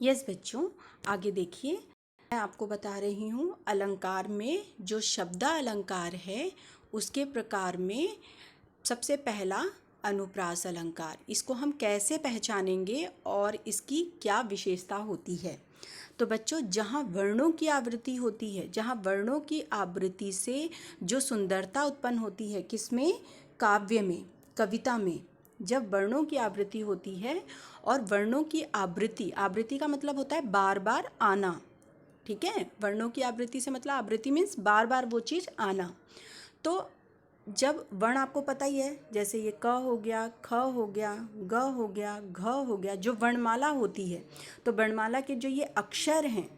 Yes बच्चों, आगे देखिए, मैं आपको बता रही हूँ अलंकार में जो शब्द अलंकार है उसके प्रकार में सबसे पहला अनुप्रास अलंकार। इसको हम कैसे पहचानेंगे और इसकी क्या विशेषता होती है। तो बच्चों, जहाँ वर्णों की आवृत्ति होती है, जहाँ वर्णों की आवृत्ति से जो सुंदरता उत्पन्न होती है, किसमें? काव्य में, कविता में। जब वर्णों की आवृत्ति होती है और वर्णों की आवृत्ति, आवृत्ति का मतलब होता है बार बार आना, ठीक है। वर्णों की आवृत्ति से मतलब आवृत्ति मीन्स बार बार वो चीज़ आना। तो जब वर्ण आपको पता ही है, जैसे ये क हो गया, ख हो गया, ग हो गया, घ हो गया, जो वर्णमाला होती है, तो वर्णमाला के जो ये अक्षर हैं,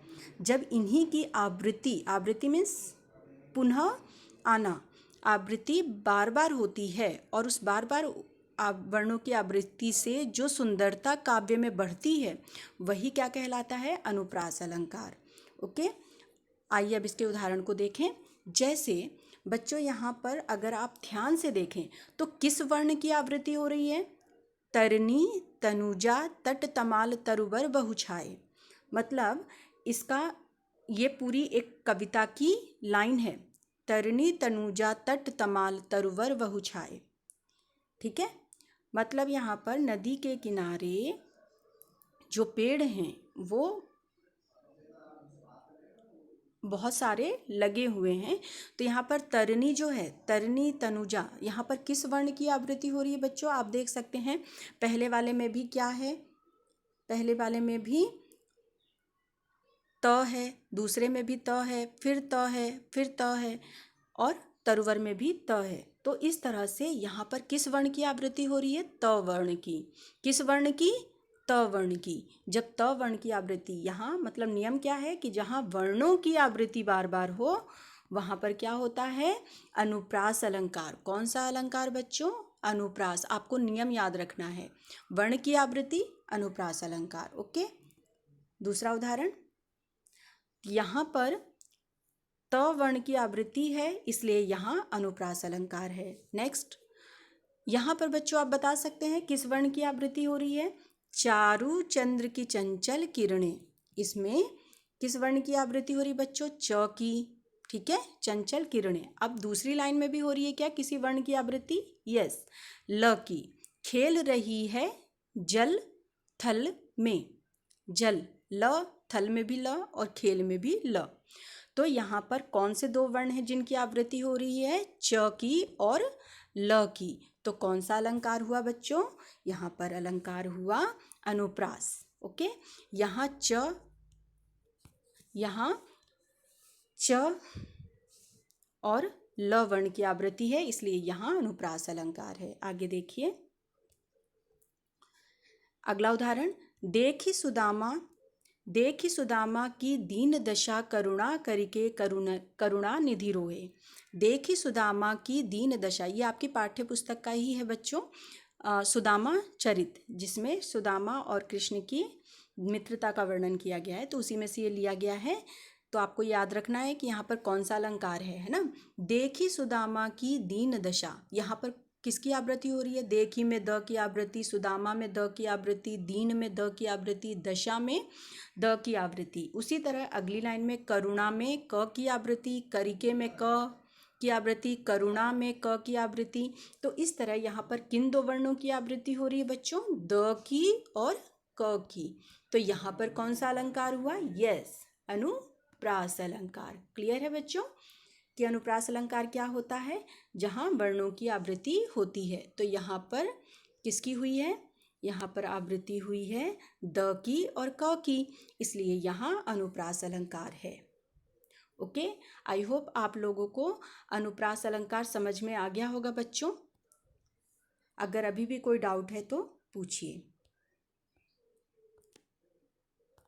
जब इन्हीं की आवृत्ति, आवृत्ति मीन्स पुनः आना, आवृत्ति बार बार होती है और उस बार बार वर्णों की आवृत्ति से जो सुंदरता काव्य में बढ़ती है वही क्या कहलाता है? अनुप्रास अलंकार। ओके, आइए अब इसके उदाहरण को देखें। जैसे बच्चों, यहाँ पर अगर आप ध्यान से देखें तो किस वर्ण की आवृत्ति हो रही है? तरनी तनुजा तट तमाल तरुवर बहुछाए। मतलब इसका ये पूरी एक कविता की लाइन है, तरनी तनुजा तट तमाल तरुवर बहुछाए, ठीक है। मतलब यहाँ पर नदी के किनारे जो पेड़ हैं वो बहुत सारे लगे हुए हैं। तो यहाँ पर तरनी जो है, तरनी तनुजा, यहाँ पर किस वर्ण की आवृत्ति हो रही है बच्चों? आप देख सकते हैं पहले वाले में भी क्या है, पहले वाले में भी त है, दूसरे में भी त है, फिर त है, फिर त है, और तरुवर में भी त है। तो इस तरह से यहाँ पर किस वर्ण की आवृत्ति हो रही है? त वर्ण की। किस वर्ण की? त वर्ण की। जब त वर्ण की आवृत्ति, यहाँ मतलब नियम क्या है कि जहाँ वर्णों की आवृत्ति बार बार हो वहाँ पर क्या होता है? अनुप्रास अलंकार। कौन सा अलंकार बच्चों? अनुप्रास। आपको नियम याद रखना है, वर्ण की आवृत्ति, अनुप्रास अलंकार। ओके, दूसरा उदाहरण, यहाँ पर त वर्ण की आवृत्ति है इसलिए यहाँ अनुप्रास अलंकार है। नेक्स्ट, यहाँ पर बच्चों आप बता सकते हैं किस वर्ण की आवृत्ति हो रही है? चारु चंद्र की चंचल किरणें। इसमें किस वर्ण की आवृत्ति हो रही है बच्चों? च की, ठीक है, चंचल किरणें। अब दूसरी लाइन में भी हो रही है क्या किसी वर्ण की आवृत्ति? यस, ल की। खेल रही है जल थल में, जल, ल, थल में भी ल और खेल में भी ल। तो यहाँ पर कौन से दो वर्ण हैं जिनकी आवृत्ति हो रही है? च की और ल की। तो कौन सा अलंकार हुआ बच्चों? यहाँ पर अलंकार हुआ अनुप्रास। ओके, यहाँ च और ल वर्ण की आवृत्ति है इसलिए यहाँ अनुप्रास अलंकार है। आगे देखिए अगला उदाहरण, देखी सुदामा की दीन दशा करुणा करके करुणा निधि रोए। देखी सुदामा की दीन दशा, ये आपकी पाठ्य पुस्तक का ही है बच्चों, सुदामा चरित, जिसमें सुदामा और कृष्ण की मित्रता का वर्णन किया गया है, तो उसी में से ये लिया गया है। तो आपको याद रखना है कि यहाँ पर कौन सा अलंकार है ना। देखी सुदामा की दीन दशा, यहाँ पर किसकी आवृत्ति हो रही है? देखी में द की आवृत्ति, सुदामा में द की आवृत्ति, दीन में द की आवृत्ति, दशा में द की आवृत्ति। उसी तरह अगली लाइन में करुणा में क की आवृत्ति, करिके में क की आवृत्ति, करुणा में क की आवृत्ति। तो इस तरह यहाँ पर किन दो वर्णों की आवृत्ति हो रही है बच्चों? द की और क की। तो यहाँ पर कौन सा अलंकार हुआ? यस, अनुप्रास अलंकार। क्लियर है बच्चों कि अनुप्रास अलंकार क्या होता है? जहाँ वर्णों की आवृत्ति होती है। तो यहाँ पर किसकी हुई है? यहाँ पर आवृत्ति हुई है द की और क की, इसलिए यहाँ अनुप्रास अलंकार है। ओके, आई होप आप लोगों को अनुप्रास अलंकार समझ में आ गया होगा बच्चों। अगर अभी भी कोई डाउट है तो पूछिए।